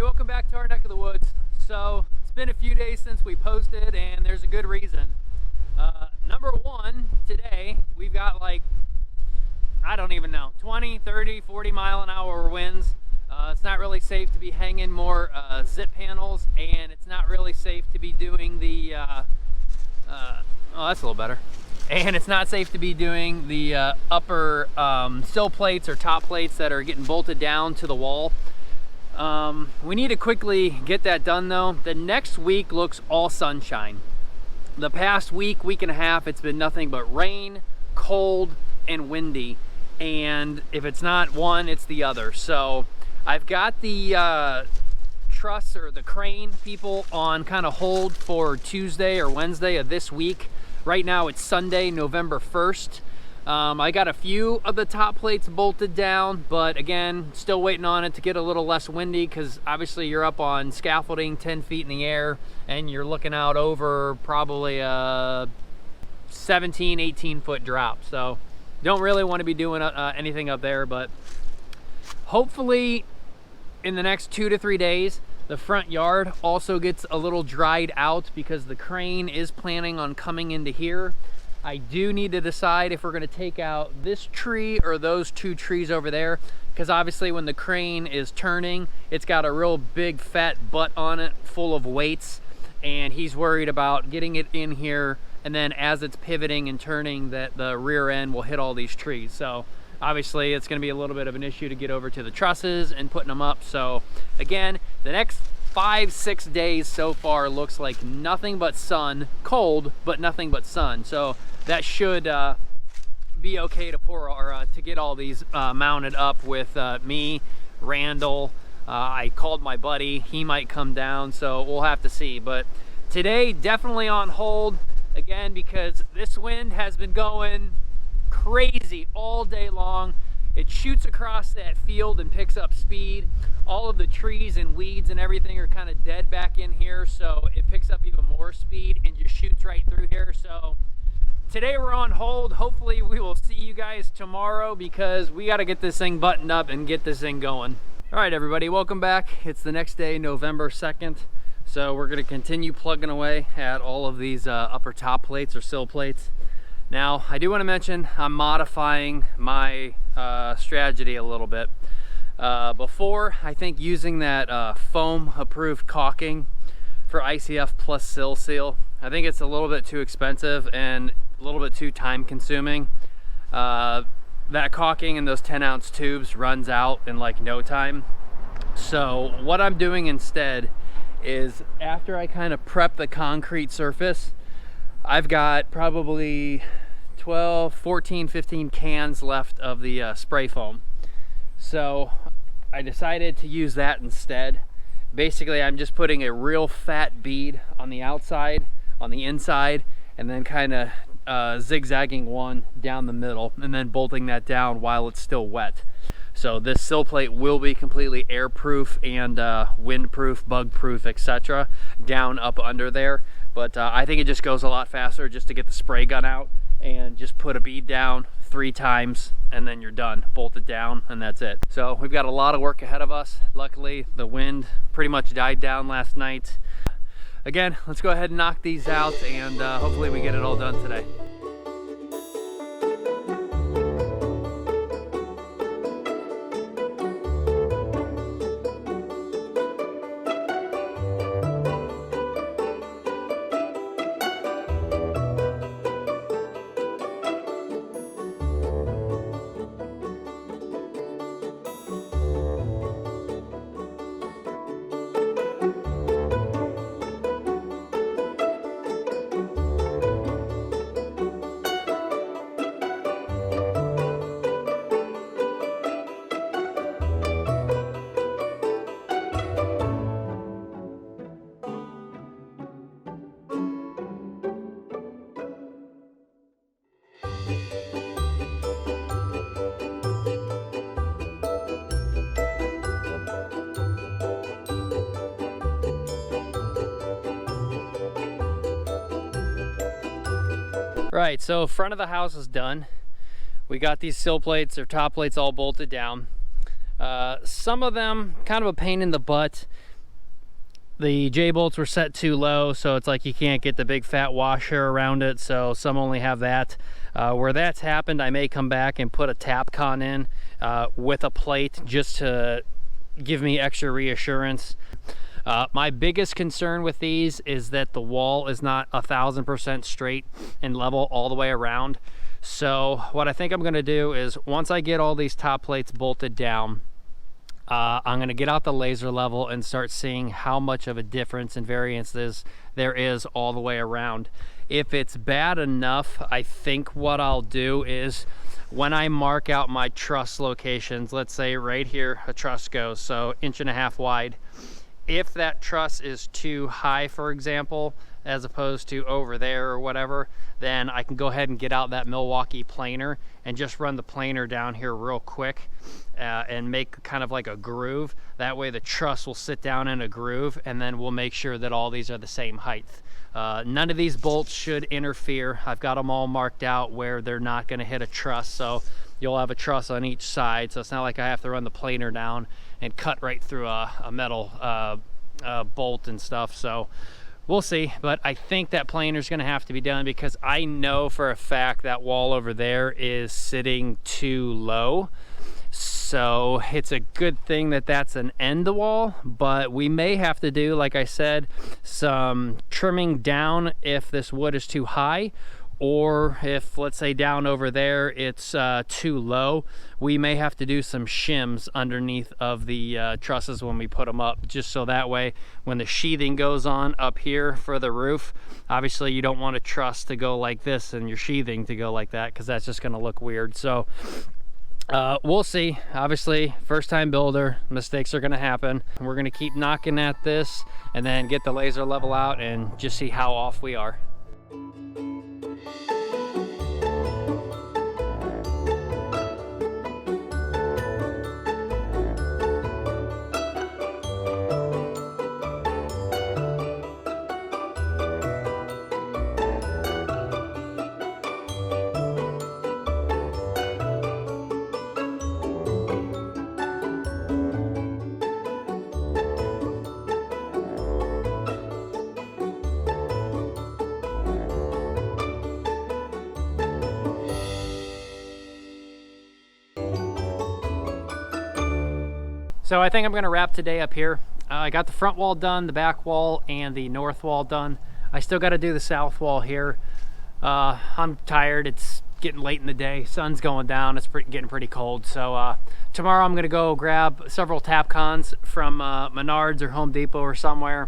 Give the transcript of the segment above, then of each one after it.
everybody, welcome back to our neck of the woods. So it's been a few days since we posted, and there's a good reason. Number one, today we've got like, I don't even know, 20, 30, 40 mile an hour winds. It's not really safe to be hanging more zip panels, and it's not really safe to be doing the oh, that's a little better. And it's not safe to be doing the upper sill plates or top plates that are getting bolted down to the wall. We need to quickly get that done though. The next week looks all sunshine. The past week, week and a half, it's been nothing but rain, cold, and windy. And if it's not one, it's the other. So I've got the truss or the crane people on kind of hold for Tuesday or Wednesday of this week. Right now it's Sunday, November 1st. I got a few of the top plates bolted down, but again, still waiting on it to get a little less windy, because obviously you're up on scaffolding 10 feet in the air and you're looking out over probably a 17, 18 foot drop. So don't really want to be doing anything up there, but hopefully in the next 2 to 3 days, the front yard also gets a little dried out, because the crane is planning on coming into here. I do need to decide if we're going to take out this tree or those two trees over there, because obviously when the crane is turning, it's got a real big fat butt on it full of weights, and he's worried about getting it in here, and then as it's pivoting and turning, that the rear end will hit all these trees. So obviously it's going to be a little bit of an issue to get over to the trusses and putting them up. So again, the next 5-6 days so far looks like nothing but sun, cold, but nothing but sun. So that should be okay to pour or to get all these mounted up with me, Randall. I called my buddy, he might come down, so we'll have to see. But today definitely on hold again, because this wind has been going crazy all day long. It shoots across that field and picks up speed. All of the trees and weeds and everything are kind of dead back in here, so it picks up even more speed and just shoots right through here. So today we're on hold. Hopefully we will see you guys tomorrow, because we got to get this thing buttoned up and get this thing going. All right, everybody, welcome back. It's the next day, November 2nd. So we're going to continue plugging away at all of these upper top plates or sill plates. Now, I do want to mention I'm modifying my strategy a little bit. Before, I think using that foam approved caulking for ICF plus sill seal, I think it's a little bit too expensive and a little bit too time consuming. That caulking in those 10-ounce tubes runs out in like no time. So what I'm doing instead is, after I kind of prep the concrete surface, I've got probably 12, 14, 15 cans left of the spray foam. So I decided to use that instead. Basically, I'm just putting a real fat bead on the outside, on the inside, and then kind of zigzagging one down the middle, and then bolting that down while it's still wet. So this sill plate will be completely airproof and windproof, bug-proof, etc. down up under there. But I think it just goes a lot faster just to get the spray gun out and just put a bead down 3 times, and then you're done. Bolt it down, and that's it. So we've got a lot of work ahead of us. Luckily, the wind pretty much died down last night. Again, let's go ahead and knock these out, and hopefully we get it all done today. Right, so front of the house is done. We got these sill plates or top plates all bolted down. Some of them kind of a pain in the butt the J-bolts were set too low, so it's like you can't get the big fat washer around it, so some only have that. Where that's happened, I may come back and put a Tapcon in with a plate just to give me extra reassurance. My biggest concern with these is that the wall is not 1000% straight and level all the way around. So what I think I'm going to do is, once I get all these top plates bolted down, I'm going to get out the laser level and start seeing how much of a difference and variance there is all the way around. If it's bad enough, I think what I'll do is, when I mark out my truss locations, let's say right here a truss goes, so 1.5 inch wide. If that truss is too high, for example, as opposed to over there or whatever, then I can go ahead and get out that Milwaukee planer and just run the planer down here real quick and make kind of like a groove. That way the truss will sit down in a groove, and then we'll make sure that all these are the same height. None of these bolts should interfere. I've got them all marked out where they're not going to hit a truss, so you'll have a truss on each side, so it's not like I have to run the planer down and cut right through a metal bolt and stuff. So we'll see, but I think that planer is going to have to be done, because I know for a fact that wall over there is sitting too low. So it's a good thing that that's an end wall, but we may have to do, like I said, some trimming down if this wood is too high, or if, let's say, down over there it's too low, we may have to do some shims underneath of the trusses when we put them up, just so that way when the sheathing goes on up here for the roof, obviously you don't want a truss to go like this and your sheathing to go like that, because that's just going to look weird. So we'll see. Obviously, first time builder, mistakes are going to happen. We're going to keep knocking at this and then get the laser level out and just see how off we are. So I think I'm going to wrap today up here. I got the front wall done, the back wall, and the north wall done. I still got to do the south wall here. I'm tired. It's getting late in the day. Sun's going down. It's getting pretty cold. So tomorrow I'm going to go grab several Tapcons from Menards or Home Depot or somewhere.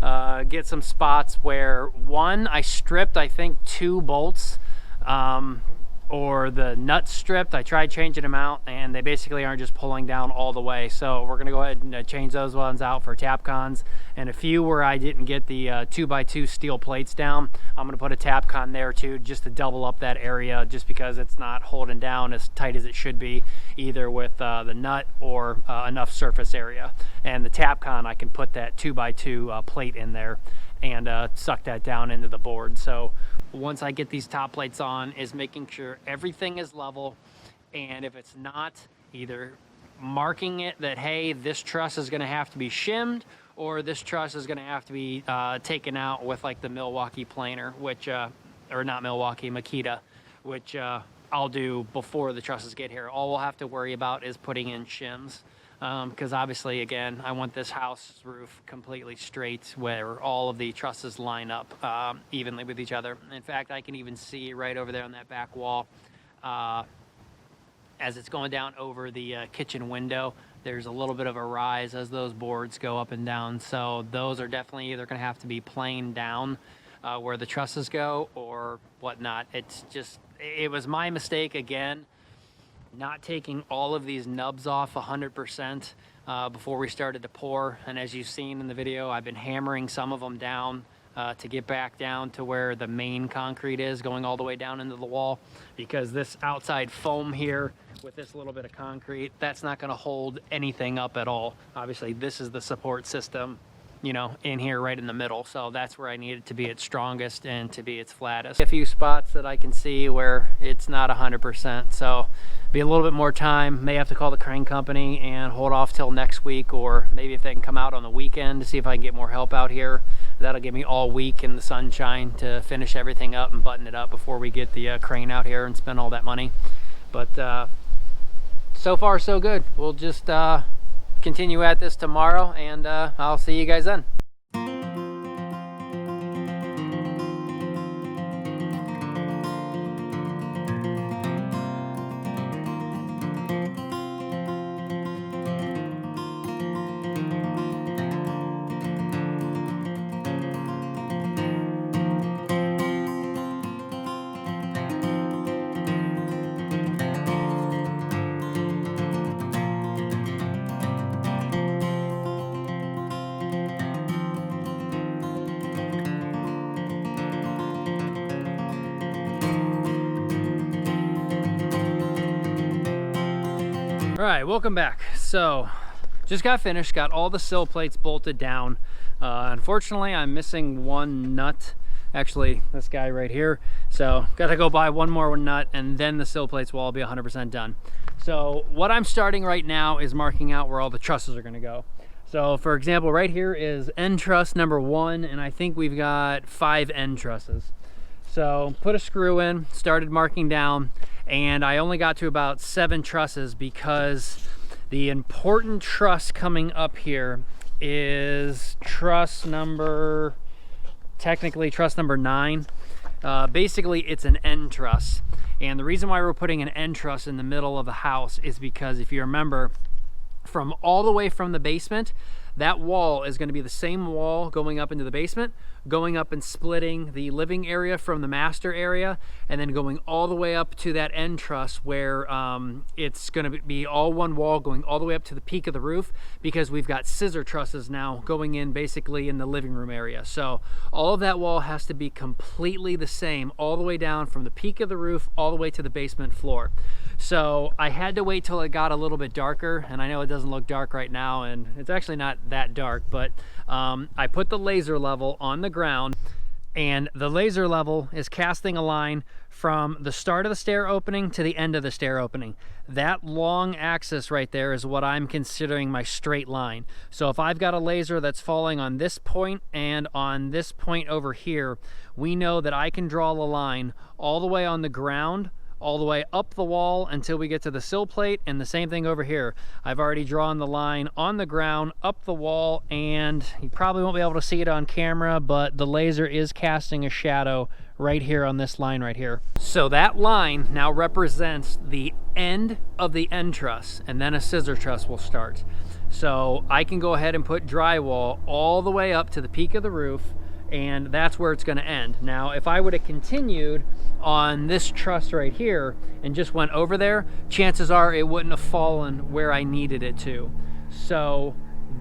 Get some spots where, one, I stripped, I think, 2 bolts. Or the nuts stripped. I tried changing them out and they basically aren't just pulling down all the way. So we're going to go ahead and change those ones out for Tapcons. And a few where I didn't get the 2x2 steel plates down, I'm going to put a Tapcon there too, just to double up that area, just because it's not holding down as tight as it should be, either with the nut or enough surface area. And the Tapcon, I can put that 2x2 plate in there and suck that down into the board. So once I get these top plates on, is making sure everything is level, and if it's not, either marking it that, hey, this truss is going to have to be shimmed, or this truss is going to have to be taken out with like the Milwaukee planer, which or not Milwaukee, Makita, which I'll do before the trusses get here. All we'll have to worry about is putting in shims. Because obviously, again, I want this house roof completely straight where all of the trusses line up evenly with each other. In fact, I can even see right over there on that back wall, as it's going down over the kitchen window, there's a little bit of a rise as those boards go up and down. So those are definitely either going to have to be planed down where the trusses go or whatnot. It's just, it was my mistake again, not taking all of these nubs off 100% before we started to pour. And as you've seen in the video, I've been hammering some of them down to get back down to where the main concrete is, going all the way down into the wall, because this outside foam here with this little bit of concrete, that's not going to hold anything up at all. Obviously, this is the support system, you know, in here right in the middle. So that's where I need it to be its strongest and to be its flattest. A few spots that I can see where it's not 100%. So be a little bit more time. May have to call the crane company and hold off till next week, or maybe if they can come out on the weekend to see if I can get more help out here. That'll give me all week in the sunshine to finish everything up and button it up before we get the crane out here and spend all that money. But so far so good. We'll just continue at this tomorrow, and I'll see you guys then. All right, welcome back. So just got finished, got all the sill plates bolted down. Unfortunately, I'm missing one nut, actually this guy right here. So gotta go buy one more nut, and then the sill plates will all be 100% done. So what I'm starting right now is marking out where all the trusses are gonna go. So for example, right here is end truss number 1, and I think we've got 5 end trusses. So put a screw in, started marking down, and I only got to about 7 trusses because the important truss coming up here is truss number, technically truss number 9. Basically it's an end truss, and the reason why we're putting an end truss in the middle of the house is because if you remember, from all the way from the basement, that wall is going to be the same wall going up into the basement, going up and splitting the living area from the master area, and then going all the way up to that end truss where it's going to be all one wall going all the way up to the peak of the roof, because we've got scissor trusses now going in basically in the living room area. So all of that wall has to be completely the same all the way down from the peak of the roof all the way to the basement floor. So I had to wait till it got a little bit darker, and I know it doesn't look dark right now, and it's actually not that dark, but I put the laser level on the ground, and the laser level is casting a line from the start of the stair opening to the end of the stair opening. That long axis right there is what I'm considering my straight line. So if I've got a laser that's falling on this point and on this point over here, we know that I can draw the line all the way on the ground, all the way up the wall until we get to the sill plate, and the same thing over here. I've already drawn the line on the ground, up the wall, and you probably won't be able to see it on camera, but the laser is casting a shadow right here on this line right here. So that line now represents the end of the end truss, and then a scissor truss will start. So I can go ahead and put drywall all the way up to the peak of the roof, and that's where it's going to end. Now, if I would have continued on this truss right here and just went over there, chances are it wouldn't have fallen where I needed it to. So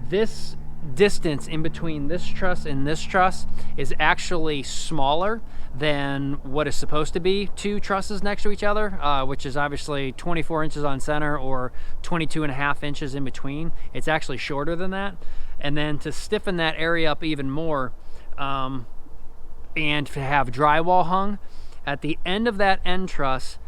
this distance in between this truss and this truss is actually smaller than what is supposed to be 2 trusses next to each other, which is obviously 24 inches on center or 22.5 inches in between. It's actually shorter than that. And then to stiffen that area up even more, and to have drywall hung at the end of that end truss,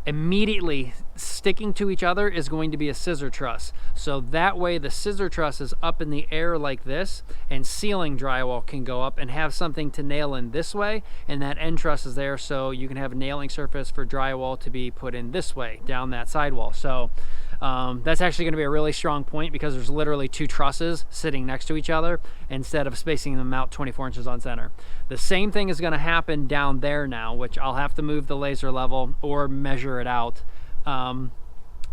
immediately sticking to each other is going to be a scissor truss. So that way the scissor truss is up in the air like this, and ceiling drywall can go up and have something to nail in this way, and that end truss is there so you can have a nailing surface for drywall to be put in this way down that sidewall. So that's actually going to be a really strong point, because there's literally 2 trusses sitting next to each other instead of spacing them out 24 inches on center. The same thing is going to happen down there now, which I'll have to move the laser level or measure it out.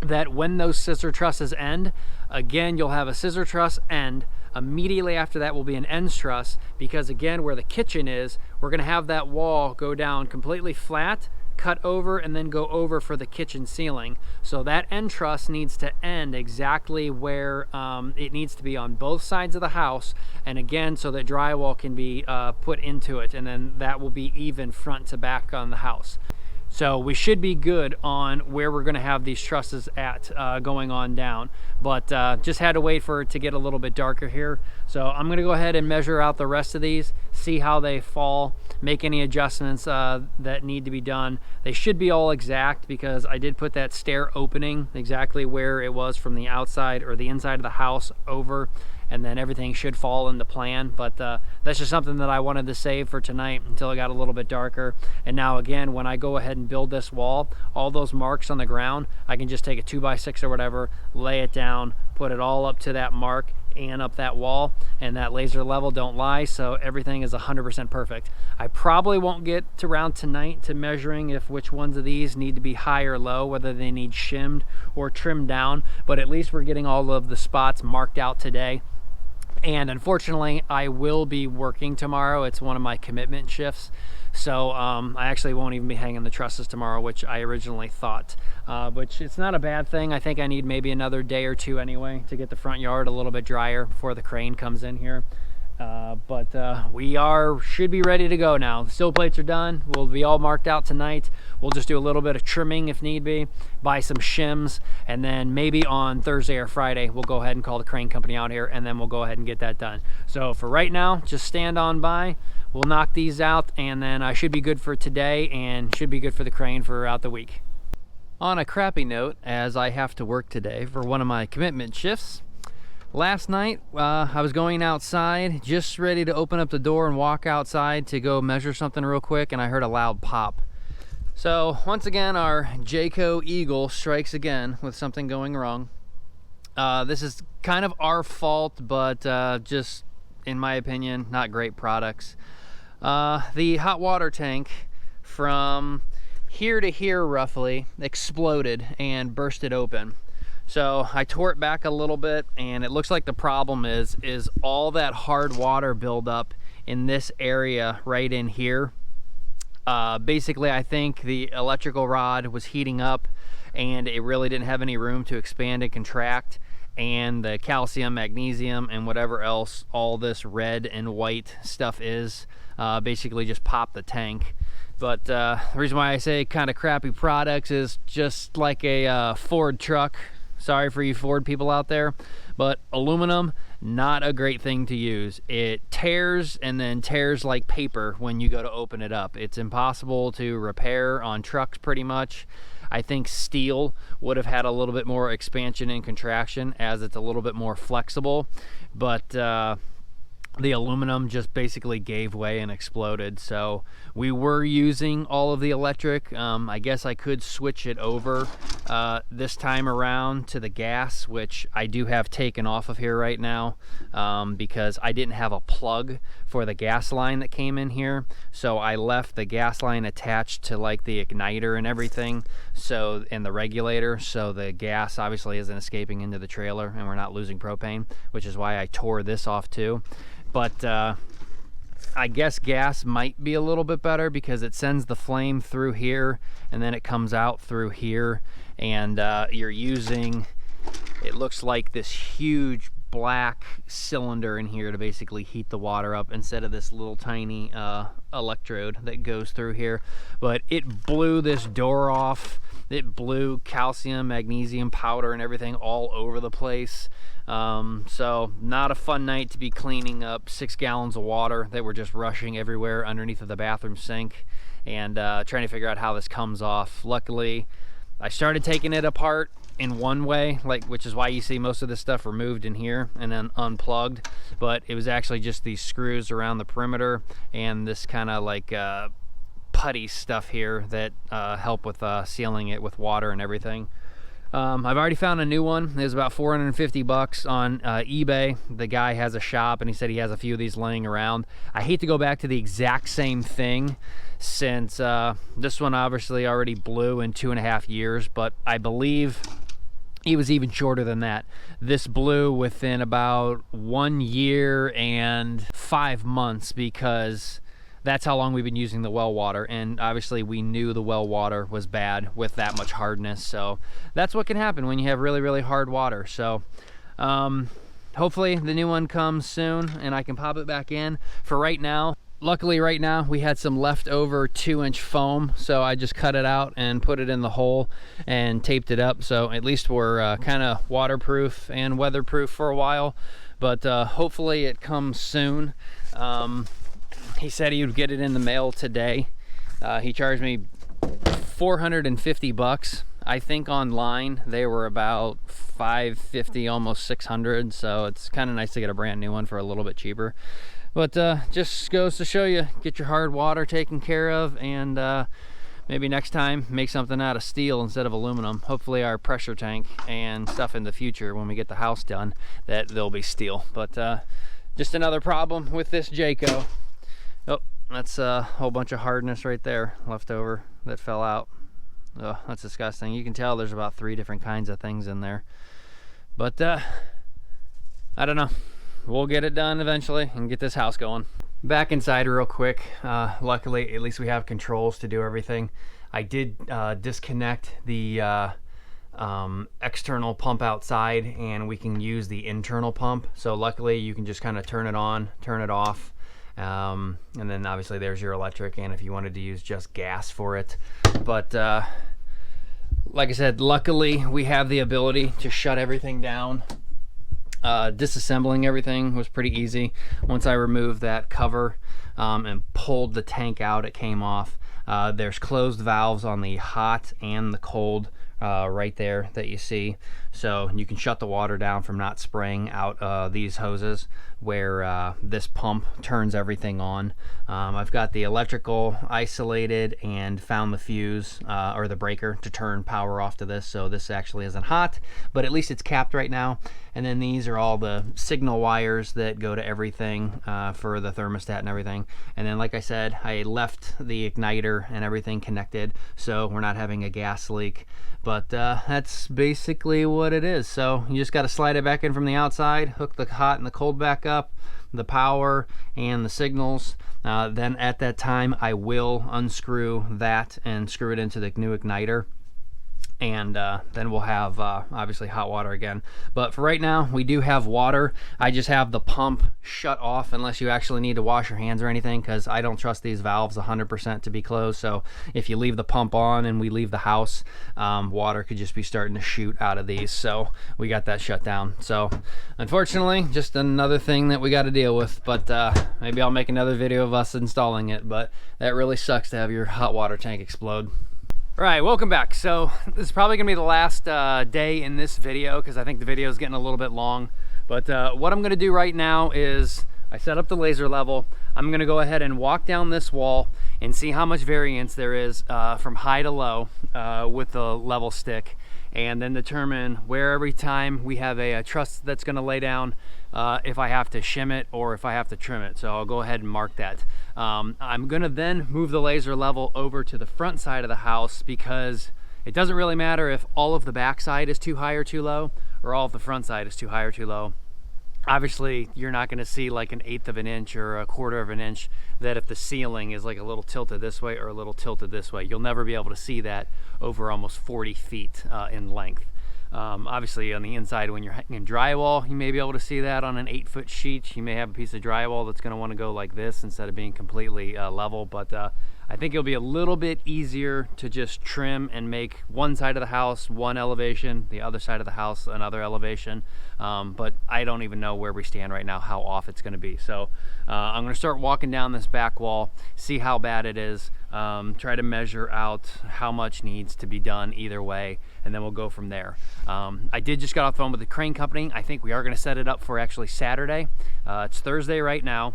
That when those scissor trusses end, again, you'll have a scissor truss end. Immediately after that will be an end truss, because again, where the kitchen is, we're going to have that wall go down completely flat, cut over, and then go over for the kitchen ceiling. So that end truss needs to end exactly where it needs to be on both sides of the house, and again, so that drywall can be put into it, and then that will be even front to back on the house. So we should be good on where we're going to have these trusses at going on down, but just had to wait for it to get a little bit darker here. So I'm going to go ahead and measure out the rest of these, see how they fall, make any adjustments that need to be done. They should be all exact because I did put that stair opening exactly where it was from the outside or the inside of the house over, and then everything should fall into plan. But that's just something that I wanted to save for tonight until it got a little bit darker. And now again, when I go ahead and build this wall, all those marks on the ground, I can just take a 2x6 or whatever, lay it down, put it all up to that mark and up that wall, and that laser level don't lie, so everything is 100% perfect. I probably won't get to around tonight to measuring if which ones of these need to be high or low, whether they need shimmed or trimmed down, but at least we're getting all of the spots marked out today. And unfortunately, I will be working tomorrow. It's one of my commitment shifts. So I actually won't even be hanging the trusses tomorrow, which I originally thought. Which it's not a bad thing. I think I need maybe another day or two anyway to get the front yard a little bit drier before the crane comes in here. But we should be ready to go now. The sill plates are done. We'll be all marked out tonight. We'll just do a little bit of trimming if need be, buy some shims, and then maybe on Thursday or Friday we'll go ahead and call the crane company out here, and then we'll go ahead and get that done. So for right now, just stand on by. We'll knock these out, and then I should be good for today and should be good for the crane for out the week. On a crappy note, as I have to work today for one of my commitment shifts, last night, I was going outside, just ready to open up the door and walk outside to go measure something real quick, and I heard a loud pop. So once again, our Jayco Eagle strikes again with something going wrong. This is kind of our fault, but just, in my opinion, not great products. The hot water tank from here to here roughly exploded and bursted open. So I tore it back a little bit, and it looks like the problem is all that hard water buildup in this area right in here. Basically, I think the electrical rod was heating up and it really didn't have any room to expand and contract, and the calcium, magnesium, and whatever else all this red and white stuff is basically just popped the tank. But the reason why I say kind of crappy products is just like a Ford truck. Sorry for you Ford people out there, but aluminum, not a great thing to use. It tears and then tears like paper when you go to open it up. It's impossible to repair on trucks pretty much. I think steel would have had a little bit more expansion and contraction as it's a little bit more flexible, but the aluminum just basically gave way and exploded. So we were using all of the electric. I guess I could switch it over this time around to the gas, which I do have taken off of here right now because I didn't have a plug for the gas line that came in here. So I left the gas line attached to like the igniter and everything, so, and the regulator, so the gas obviously isn't escaping into the trailer and we're not losing propane, which is why I tore this off too. But I guess gas might be a little bit better because it sends the flame through here and then it comes out through here, and you're using, it looks like this huge black cylinder in here to basically heat the water up instead of this little tiny electrode that goes through here. But it blew this door off. It blew calcium, magnesium powder and everything all over the place. So not a fun night to be cleaning up 6 gallons of water that were just rushing everywhere underneath of the bathroom sink and trying to figure out how this comes off. Luckily, I started taking it apart in one way, which is why you see most of this stuff removed in here and then unplugged, but it was actually just these screws around the perimeter and this kind of like putty stuff here that help with sealing it with water and everything. I've already found a new one. It was about 450 bucks on eBay. The guy has a shop and he said he has a few of these laying around. I hate to go back to the exact same thing since this one obviously already blew in 2.5 years, but I believe he was even shorter than that. This blew within about 1 year and 5 months because that's how long we've been using the well water, and obviously we knew the well water was bad with that much hardness. So that's what can happen when you have really, really hard water. So hopefully the new one comes soon and I can pop it back in. For right now, luckily right now we had some leftover 2-inch foam, so I just cut it out and put it in the hole and taped it up, so at least we're kind of waterproof and weatherproof for a while. But hopefully it comes soon. He said he would get it in the mail today. He charged me $450. I think online they were about $550, almost $600. So it's kind of nice to get a brand new one for a little bit cheaper. But just goes to show you, get your hard water taken care of, and maybe next time make something out of steel instead of aluminum. Hopefully our pressure tank and stuff in the future when we get the house done, that they'll be steel. But just another problem with this Jayco. Oh, that's a whole bunch of hardness right there left over that fell out. Oh, that's disgusting. You can tell there's about 3 different kinds of things in there. But I don't know. We'll get it done eventually and get this house going. Back inside real quick. Luckily, at least we have controls to do everything. I did disconnect the external pump outside, and we can use the internal pump. So luckily you can just kind of turn it on, turn it off. And then obviously there's your electric, and if you wanted to use just gas for it. But like I said, luckily we have the ability to shut everything down. Disassembling everything was pretty easy. Once I removed that cover and pulled the tank out, it came off. There's closed valves on the hot and the cold right there that you see, so you can shut the water down from not spraying out these hoses where this pump turns everything on. I've got the electrical isolated and found the fuse or the breaker to turn power off to this, so this actually isn't hot, but at least it's capped right now. And then these are all the signal wires that go to everything for the thermostat and everything. And then like I said, I left the igniter and everything connected, so we're not having a gas leak. But that's basically what it is. So you just got to slide it back in from the outside, hook the hot and the cold back up, the power and the signals. Then at that time I will unscrew that and screw it into the new igniter, and then we'll have obviously hot water again. But for right now we do have water. I just have the pump shut off unless you actually need to wash your hands or anything, because I don't trust these valves 100% to be closed. So if you leave the pump on and we leave the house, water could just be starting to shoot out of these, so we got that shut down. So unfortunately just another thing that we got to deal with, but maybe I'll make another video of us installing it. But that really sucks to have your hot water tank explode. All right, welcome back. So this is probably gonna be the last day in this video, because I think the video is getting a little bit long. But what I'm gonna do right now is I set up the laser level. I'm gonna go ahead and walk down this wall and see how much variance there is from high to low with the level stick, and then determine where every time we have a truss that's gonna lay down, if I have to shim it or if I have to trim it. So I'll go ahead and mark that. I'm gonna then move the laser level over to the front side of the house, because it doesn't really matter if all of the back side is too high or too low, or all of the front side is too high or too low. Obviously you're not going to see like 1/8 of an inch or 1/4 of an inch, that if the ceiling is like a little tilted this way or a little tilted this way, you'll never be able to see that over almost 40 feet in length. Obviously on the inside, when you're hanging drywall, you may be able to see that on an 8-foot sheet. You may have a piece of drywall that's going to want to go like this instead of being completely level. But I think it'll be a little bit easier to just trim and make one side of the house one elevation, the other side of the house another elevation. But I don't even know where we stand right now, how off it's going to be. So I'm going to start walking down this back wall, see how bad it is, try to measure out how much needs to be done either way, and then we'll go from there. I did just get off the phone with the crane company. I think we are going to set it up for actually Saturday. It's Thursday right now.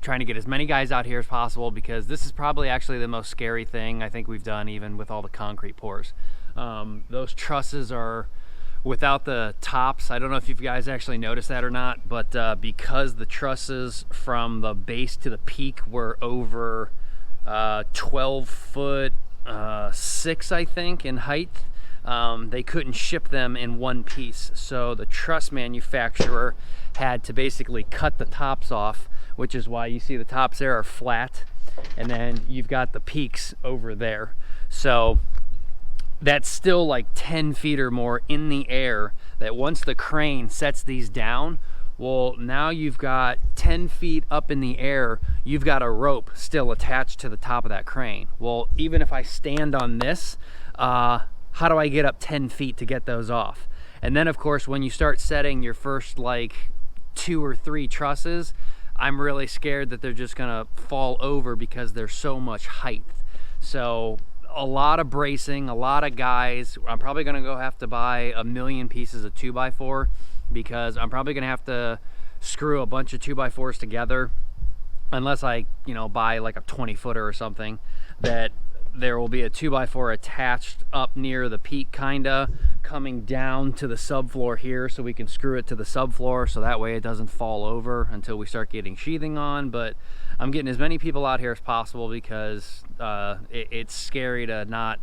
Trying to get as many guys out here as possible, because this is probably actually the most scary thing I think we've done, even with all the concrete pours. Those trusses are without the tops. I don't know if you guys actually noticed that or not, but because the trusses from the base to the peak were over 12 foot 6, I think, in height, they couldn't ship them in one piece. So the truss manufacturer had to basically cut the tops off, which is why you see the tops there are flat, and then you've got the peaks over there. So that's still like 10 feet or more in the air, that once the crane sets these down, well, now you've got 10 feet up in the air, you've got a rope still attached to the top of that crane. Well, even if I stand on this, how do I get up 10 feet to get those off? And then of course, when you start setting your first like 2 or 3 trusses, I'm really scared that they're just gonna fall over because there's so much height. So a lot of bracing, a lot of guys. I'm probably gonna have to buy 1,000,000 pieces of 2x4 because I'm probably gonna have to screw a bunch of 2x4s together, unless I, you know, buy like a 20-footer or something, that there will be a 2x4 attached up near the peak, kinda coming down to the subfloor here, so we can screw it to the subfloor, so that way it doesn't fall over until we start getting sheathing on. But I'm getting as many people out here as possible because it's scary to not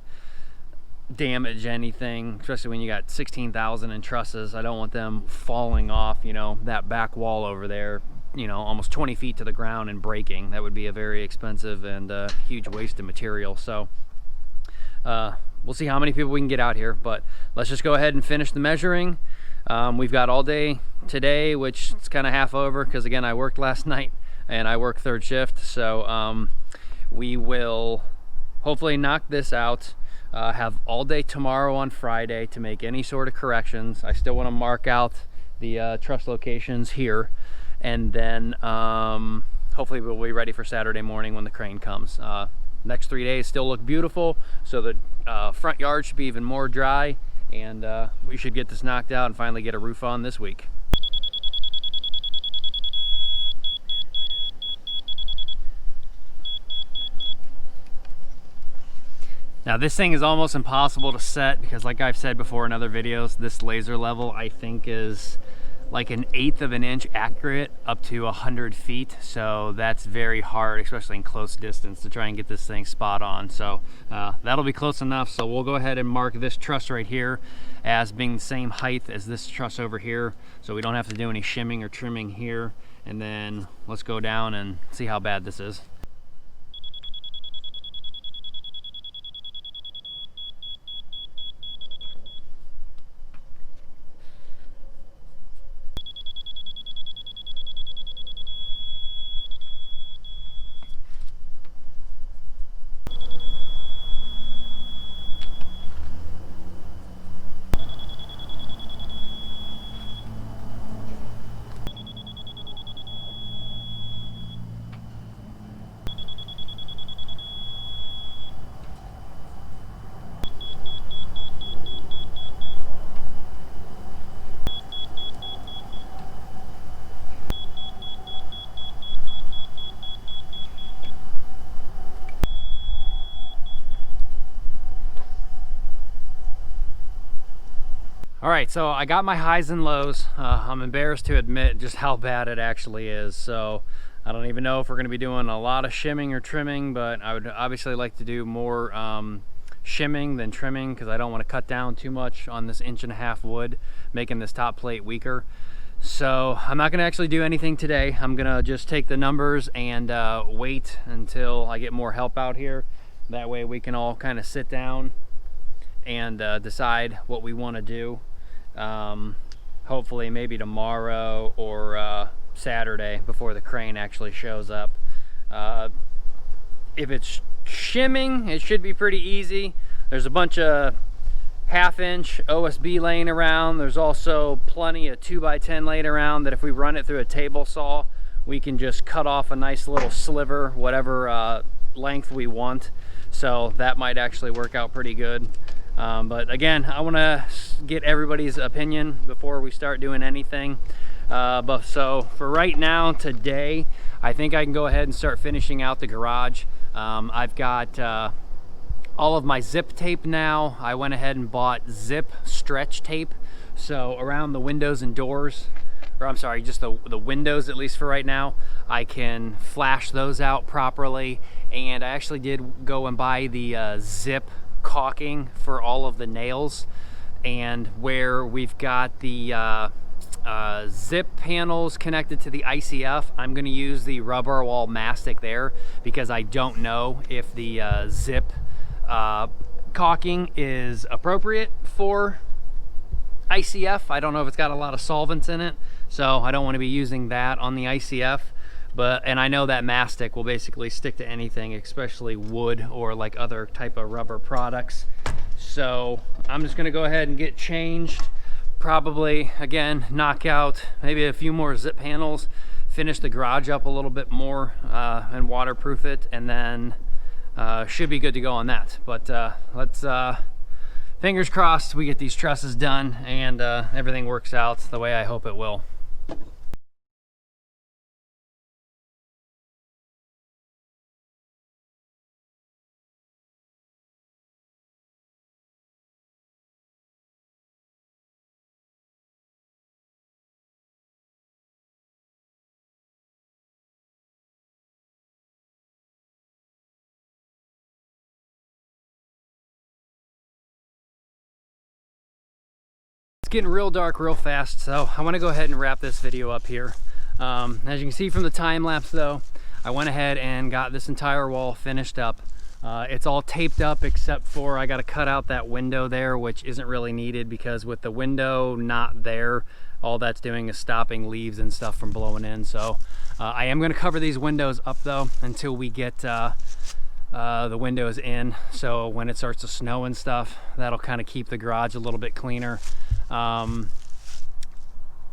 damage anything, especially when you got 16,000 in trusses. I don't want them falling off, you know, that back wall over there, you know, almost 20 feet to the ground and breaking. That would be a very expensive and huge waste of material. So we'll see how many people we can get out here, but let's just go ahead and finish the measuring. We've got all day today, which is kind of half over because again, I worked last night and I work third shift. So we will hopefully knock this out. Have all day tomorrow on Friday to make any sort of corrections. I still want to mark out the truss locations here, and then hopefully we'll be ready for Saturday morning when the crane comes. Next 3 days still look beautiful, so the front yard should be even more dry, and we should get this knocked out and finally get a roof on this week. Now this thing is almost impossible to set because, like I've said before in other videos, this laser level I think is like 1/8 of an inch accurate up to 100 feet. So that's very hard, especially in close distance, to try and get this thing spot on. So that'll be close enough. So we'll go ahead and mark this truss right here as being the same height as this truss over here, so we don't have to do any shimming or trimming here. And then let's go down and see how bad this is. All right, so I got my highs and lows. I'm embarrassed to admit just how bad it actually is. So I don't even know if we're gonna be doing a lot of shimming or trimming, but I would obviously like to do more shimming than trimming because I don't want to cut down too much on this 1.5 inch wood, making this top plate weaker. So I'm not gonna actually do anything today. I'm gonna just take the numbers and wait until I get more help out here. That way we can all kind of sit down and decide what we want to do. Hopefully maybe tomorrow or Saturday before the crane actually shows up. If it's shimming, it should be pretty easy. There's a bunch of 1/2 inch OSB laying around. There's also plenty of 2x10 laying around that if we run it through a table saw, we can just cut off a nice little sliver, whatever length we want. So that might actually work out pretty good. But again, I want to get everybody's opinion before we start doing anything. But so for right now, today, I think I can go ahead and start finishing out the garage. I've got all of my zip tape now. I went ahead and bought zip stretch tape. So around the windows and doors, or I'm sorry, just the windows, at least for right now, I can flash those out properly. And I actually did go and buy the zip caulking for all of the nails, and where we've got the zip panels connected to the ICF, I'm going to use the rubber wall mastic there because I don't know if the zip caulking is appropriate for ICF. I don't know if it's got a lot of solvents in it, so I don't want to be using that on the ICF. And I know that mastic will basically stick to anything, especially wood or like other type of rubber products. So I'm just gonna go ahead and get changed. Probably, again, knock out maybe a few more zip panels, finish the garage up a little bit more and waterproof it, and then should be good to go on that. But let's fingers crossed we get these trusses done and everything works out the way I hope it will. It's getting real dark real fast, so I want to go ahead and wrap this video up here. As you can see from the time lapse though, I went ahead and got this entire wall finished up. It's all taped up except for I got to cut out that window there, which isn't really needed because with the window not there, all that's doing is stopping leaves and stuff from blowing in. So I am going to cover these windows up though until we get the windows in, so when it starts to snow and stuff, that'll kind of keep the garage a little bit cleaner.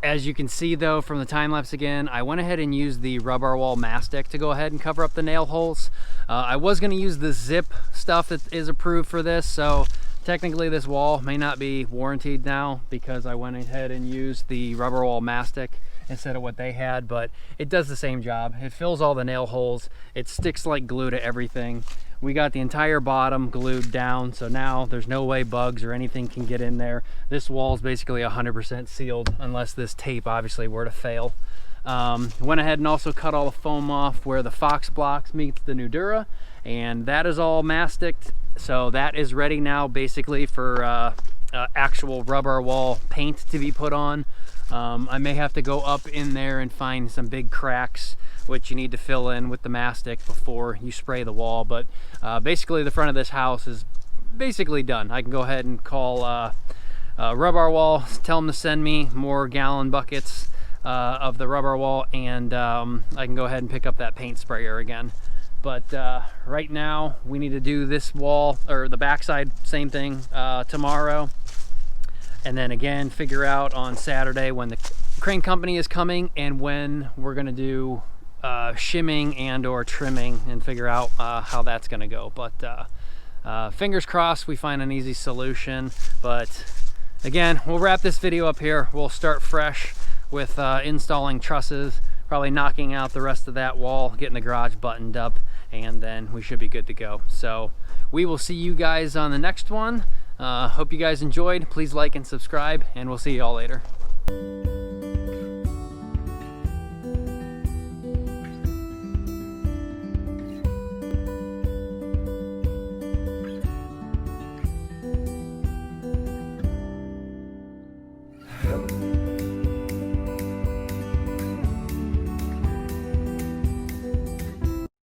As you can see though from the time lapse again, I went ahead and used the rubber wall mastic to go ahead and cover up the nail holes. I was going to use the zip stuff that is approved for this, so technically this wall may not be warranted now because I went ahead and used the rubber wall mastic instead of what they had, but it does the same job. It fills all the nail holes, it sticks like glue to everything. We got the entire bottom glued down, so now there's no way bugs or anything can get in there. This wall is basically 100% sealed unless this tape obviously were to fail. Went ahead and also cut all the foam off where the Fox blocks meets the Nudura, and that is all masticed, so that is ready now basically for actual rubber wall paint to be put on. I may have to go up in there and find some big cracks which you need to fill in with the mastic before you spray the wall, but basically the front of this house is basically done. I can go ahead and call rubber wall, tell them to send me more gallon buckets of the rubber wall, and I can go ahead and pick up that paint sprayer again. But right now we need to do this wall, or the backside, same thing, tomorrow, and then again figure out on Saturday when the crane company is coming and when we're going to do shimming and or trimming, and figure out how that's going to go. But fingers crossed we find an easy solution. But again, we'll wrap this video up here. We'll start fresh with installing trusses, probably knocking out the rest of that wall, getting the garage buttoned up, and then we should be good to go. So we will see you guys on the next one. Hope you guys enjoyed. Please like and subscribe, and we'll see you all later.